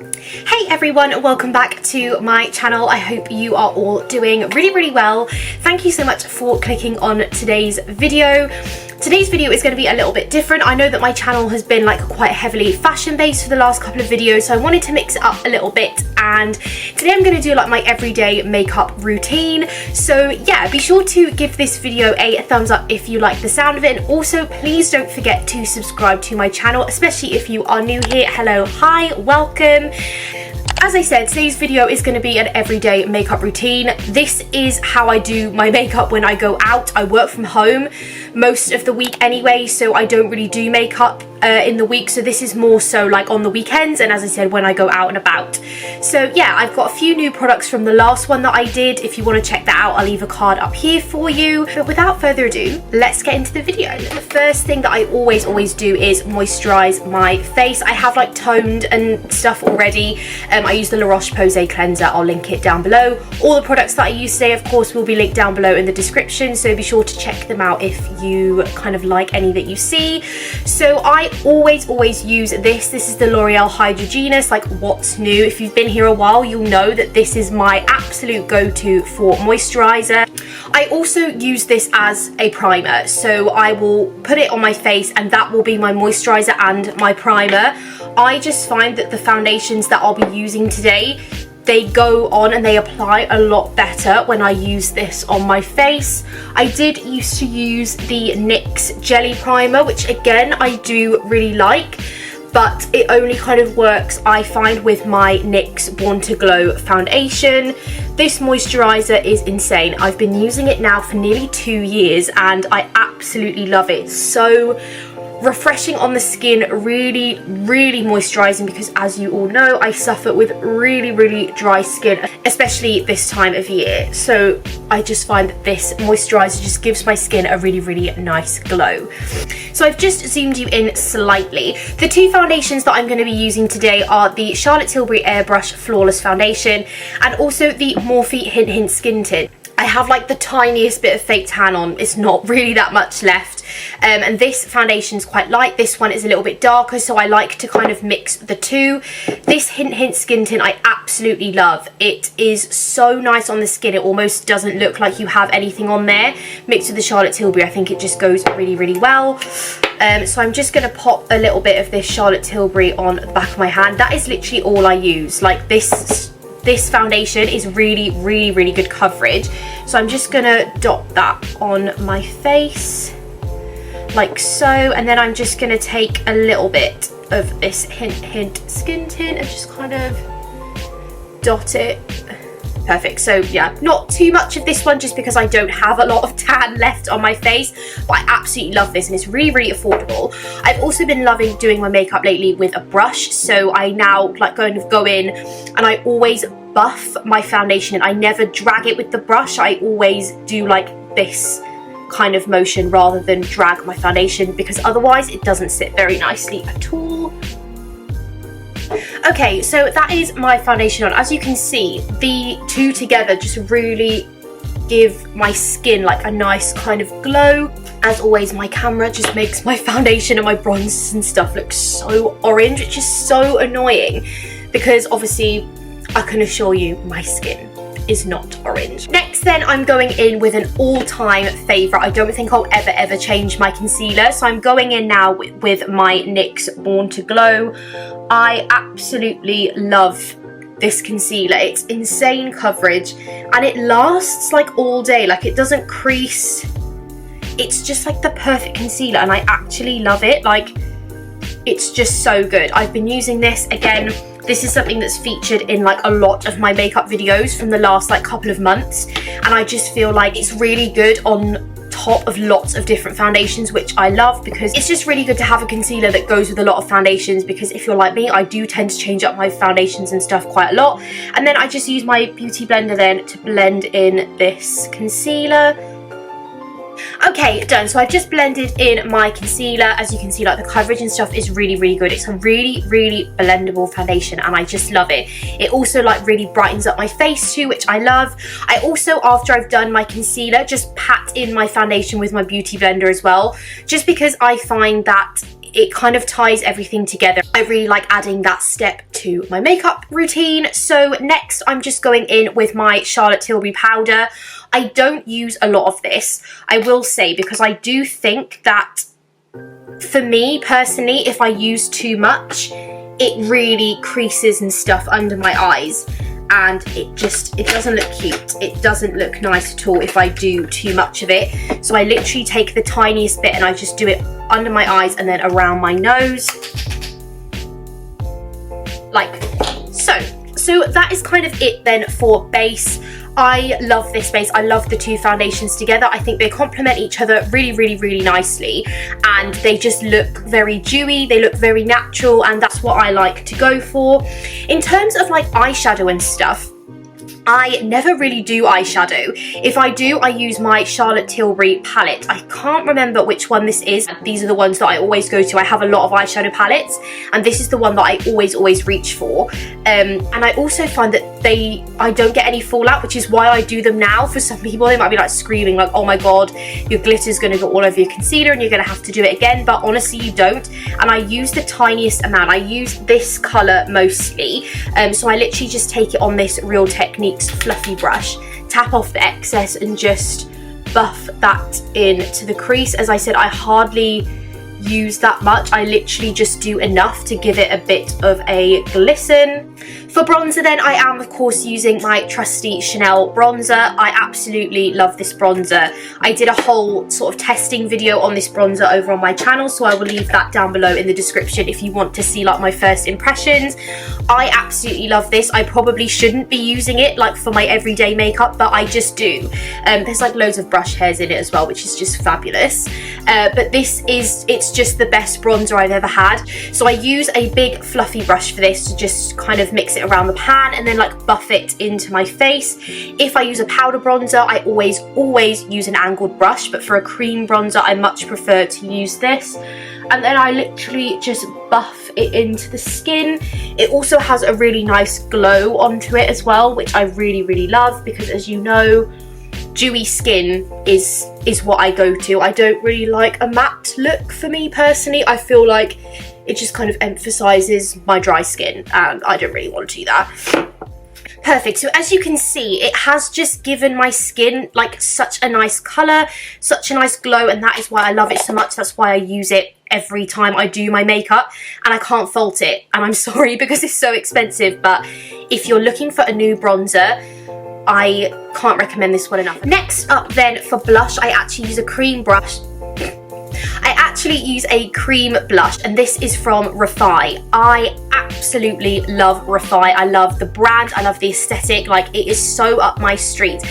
Hey everyone, welcome back to my channel. I hope you are all doing really well. Thank you so much for clicking on today's video. Today's video is going to be a little bit different. I know that my channel has been like quite heavily fashion based for the last couple of videos, so I wanted to mix it up a little bit, and today I'm going to do like my everyday makeup routine. So yeah, be sure to give this video a thumbs up if you like the sound of it, and also please don't forget to subscribe to my channel, especially if you are new here. Hello, hi, welcome. As I said, today's video is going to be an everyday makeup routine. This is how I do my makeup when I go out. I work from home most of the week anyway, so I don't really do makeup in the week, so this is more so like on the weekends, and as I said, when I go out and about. So yeah, I've got a few new products from the last one that I did. If you want to check that out, I'll leave a card up here for you. But without further ado, let's get into the video. The first thing that I always do is moisturize my face. I have like toned and stuff already. I use the La Roche-Posay cleanser. I'll link it down below. All the products that I use today, of course, will be linked down below in the description, so be sure to check them out if you kind of like any that you see. So I always use this. This is the L'Oreal Hydrogenous, like what's new. If you've been here a while, you'll know that this is my absolute go-to for moisturizer. I also use this as a primer, so I will put it on my face and that will be my moisturizer and my primer. I just find that the foundations that I'll be using today, they go on and they apply a lot better when I use this on my face. I did used to use the NYX Jelly Primer, which again I do really like, but it only kind of works, I find, with my NYX Born to Glow foundation. This moisturizer is insane. I've been using it now for nearly 2 years and I absolutely love it. So refreshing on the skin, really moisturizing, because as you all know, I suffer with really dry skin, especially this time of year. So I just find that this moisturizer just gives my skin a really nice glow. So I've just zoomed you in slightly. The two foundations that I'm going to be using today are the Charlotte Tilbury Airbrush Flawless Foundation and also the Morphe Hint Skin Tint. I have like the tiniest bit of fake tan on, it's not really that much left, and this foundation is quite light. This one is a little bit darker, so I like to kind of mix the two. This Hint Skin Tint I absolutely love. It is so nice on the skin, it almost doesn't look like you have anything on there. Mixed with the Charlotte Tilbury, I think it just goes really well. So I'm just going to pop a little bit of this Charlotte Tilbury on the back of my hand. That is literally all I use. Like this foundation is really good coverage, so I'm just gonna dot that on my face like so, and then I'm just gonna take a little bit of this Hint Skin Tint and just kind of dot it. Perfect. So yeah, not too much of this one just because I don't have a lot of tan left on my face, but I absolutely love this and it's really affordable. I've also been loving doing my makeup lately with a brush, so I now like go in and I always buff my foundation and I never drag it with the brush. I always do like this kind of motion rather than drag my foundation, because otherwise it doesn't sit very nicely at all. Okay, so that is my foundation on. As you can see, the two together just really give my skin like a nice kind of glow. As always, my camera just makes my foundation and my bronzers and stuff look so orange, which is so annoying because obviously I can assure you my skin is not orange. Next then, I'm going in with an all-time favourite. I don't think I'll ever change my concealer, so I'm going in now with my NYX Born to Glow. I absolutely love this concealer. It's insane coverage and it lasts like all day. Like it doesn't crease. It's just like the perfect concealer and I actually love it. Like it's just so good. I've been using this again. This is something that's featured in like a lot of my makeup videos from the last like couple of months, and I just feel like it's really good on top of lots of different foundations, which I love, because it's just really good to have a concealer that goes with a lot of foundations, because if you're like me, I do tend to change up my foundations and stuff quite a lot. And then I just use my beauty blender then to blend in this concealer. Okay, done. So I've just blended in my concealer. As you can see, like the coverage and stuff is really good. It's a really blendable foundation and I just love it. It also like really brightens up my face too, which I love. I also, after I've done my concealer, just pat in my foundation with my beauty blender as well, just because I find that it kind of ties everything together. I really like adding that step to my makeup routine. So next I'm just going in with my Charlotte Tilbury powder. I don't use a lot of this, I will say, because I do think that for me personally, if I use too much, it really creases and stuff under my eyes, and it doesn't look cute. It doesn't look nice at all if I do too much of it. So I literally take the tiniest bit and I just do it under my eyes and then around my nose, like so. So that is kind of it then for base. I love this base. I love the two foundations together. I think they complement each other really, really, really nicely, and they just look very dewy, they look very natural, and that's what I like to go for. In terms of like eyeshadow and stuff, I never really do eyeshadow. If I do, I use my Charlotte Tilbury palette. I can't remember which one this is. These are the ones that I always go to. I have a lot of eyeshadow palettes, and this is the one that I always reach for. And I also find that I don't get any fallout, which is why I do them now. For some people, they might be like screaming like, oh my god, your glitter's gonna go all over your concealer and you're gonna have to do it again, but honestly you don't. And I use the tiniest amount. I use this colour mostly, so I literally just take it on this Real Techniques fluffy brush, tap off the excess and just buff that into the crease. As I said, I hardly use that much. I literally just do enough to give it a bit of a glisten. For bronzer then, I am of course using my trusty Chanel bronzer. I absolutely love this bronzer. I did a whole sort of testing video on this bronzer over on my channel, so I will leave that down below in the description if you want to see like my first impressions. I absolutely love this. I probably shouldn't be using it like for my everyday makeup, but I just do. There's like loads of brush hairs in it as well, which is just fabulous. But it's just the best bronzer I've ever had. So I use a big fluffy brush for this to just kind of mix it around the pan and then like buff it into my face. If I use a powder bronzer, I always use an angled brush, but for a cream bronzer I much prefer to use this. And then I literally just buff it into the skin. It also has a really nice glow onto it as well, which I really love, because as you know, dewy skin is what I go to. I don't really like a matte look for me personally. I feel like it just kind of emphasizes my dry skin, and I don't really want to do that. Perfect. So as you can see, it has just given my skin like such a nice color, such a nice glow, and that is why I love it so much. That's why I use it every time I do my makeup, and I can't fault it. And I'm sorry because it's so expensive, but if you're looking for a new bronzer, I can't recommend this one enough. Next up then for blush, I actually use a cream brush. I actually use a cream blush, and this is from Refy. I absolutely love Refy. I love the brand, I love the aesthetic, like it is so up my street.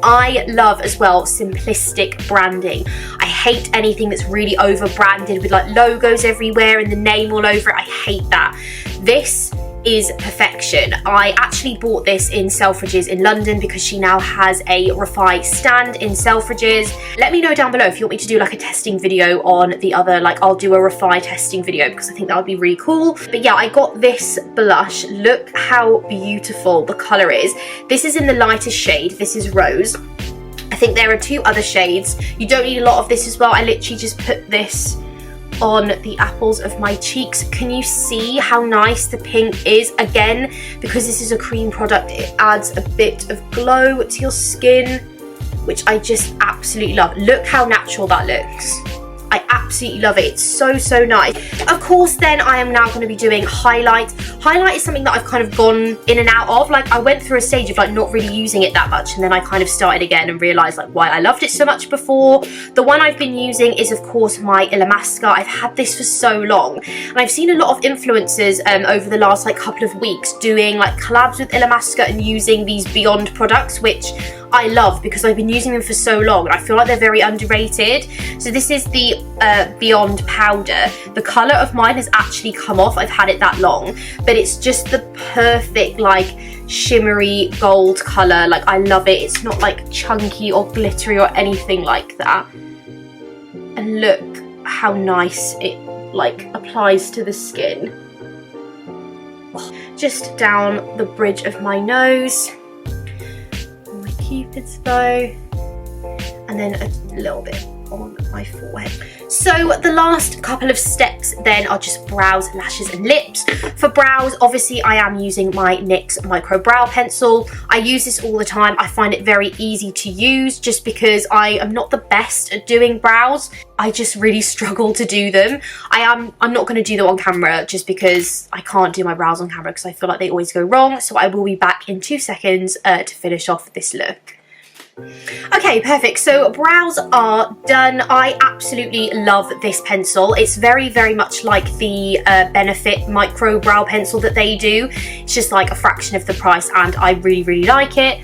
I love as well simplistic branding. I hate anything that's really over branded with like logos everywhere and the name all over it. I hate that. This is perfection. I actually bought this in Selfridges in London because she now has a Refy stand in Selfridges. Let me know down below if you want me to do like a testing video on the other, like I'll do a Refy testing video because I think that would be really cool. But yeah, I got this blush. Look how beautiful the colour is. This is in the lightest shade. This is Rose. I think there are two other shades. You don't need a lot of this as well. I literally just put this on the apples of my cheeks. Can you see how nice the pink is? Again, because this is a cream product, it adds a bit of glow to your skin, which I just absolutely love. Look how natural that looks. I absolutely love it. It's so nice. Of course, then I am now going to be doing highlight. Highlight is something that I've kind of gone in and out of. Like I went through a stage of like not really using it that much, and then I kind of started again and realised like why I loved it so much before. The one I've been using is of course my Mascara. I've had this for so long, and I've seen a lot of influencers over the last like couple of weeks doing like collabs with Mascara and using these Beyond products, which I love because I've been using them for so long and I feel like they're very underrated. So this is the Beyond powder. The colour of mine has actually come off. I've had it that long, but it's just the perfect like shimmery gold colour. Like I love it. It's not like chunky or glittery or anything like that. And look how nice it like applies to the skin. Just down the bridge of my nose. Cupid's bow, and then a little bit on my forehead. So the last couple of steps then are just brows, lashes and lips. For brows, obviously I am using my NYX Micro Brow Pencil. I use this all the time. I find it very easy to use just because I am not the best at doing brows. I just really struggle to do them. I'm not going to do them on camera just because I can't do my brows on camera because I feel like they always go wrong. So I will be back in 2 seconds to finish off this look. Okay, perfect. So brows are done. I absolutely love this pencil. It's very, very much like the Benefit Micro Brow Pencil that they do. It's just like a fraction of the price and I really, really like it.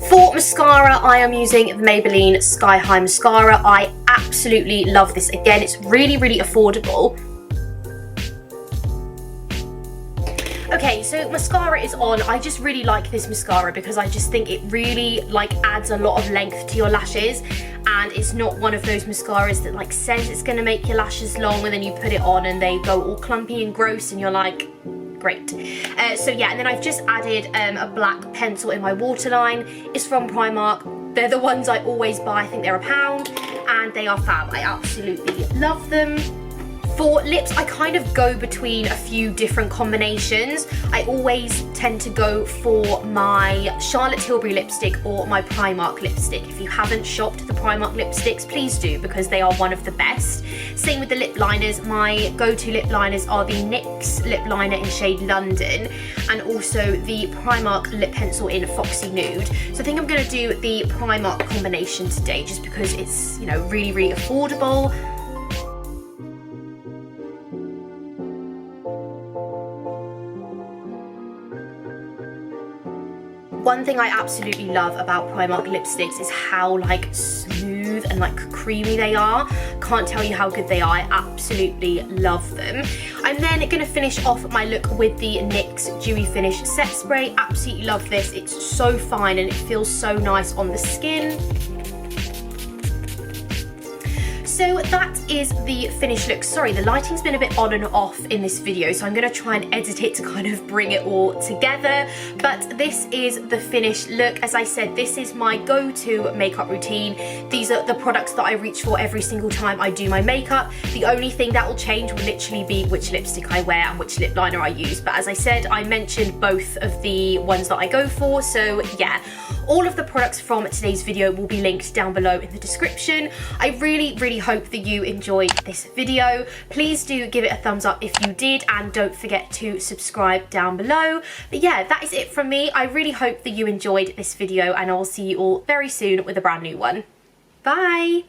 For mascara, I am using the Maybelline Sky High Mascara. I absolutely love this. Again, it's really, really affordable. Okay, so mascara is on. I just really like this mascara because I just think it really like adds a lot of length to your lashes, and it's not one of those mascaras that like says it's going to make your lashes long and then you put it on and they go all clumpy and gross and you're like, great. So yeah, and then I've just added a black pencil in my waterline. It's from Primark. They're the ones I always buy. I think they're £1 and they are fab. I absolutely love them. For lips, I kind of go between a few different combinations. I always tend to go for my Charlotte Tilbury lipstick or my Primark lipstick. If you haven't shopped the Primark lipsticks, please do because they are one of the best. Same with the lip liners. My go-to lip liners are the NYX lip liner in shade London and also the Primark lip pencil in Foxy Nude. So I think I'm going to do the Primark combination today just because it's, you know, really, really affordable. One thing I absolutely love about Primark lipsticks is how like smooth and like creamy they are. Can't tell you how good they are. I absolutely love them. I'm then going to finish off my look with the NYX Dewy Finish Set Spray. Absolutely love this. It's so fine and it feels so nice on the skin. So that is the finished look. Sorry, the lighting's been a bit on and off in this video, so I'm going to try and edit it to kind of bring it all together. But this is the finished look. As I said, this is my go-to makeup routine. These are the products that I reach for every single time I do my makeup. The only thing that will change will literally be which lipstick I wear and which lip liner I use. But as I said, I mentioned both of the ones that I go for, so yeah. All of the products from today's video will be linked down below in the description. I really, really hope that you enjoyed this video. Please do give it a thumbs up if you did and don't forget to subscribe down below. But yeah, that is it from me. I really hope that you enjoyed this video and I'll see you all very soon with a brand new one. Bye!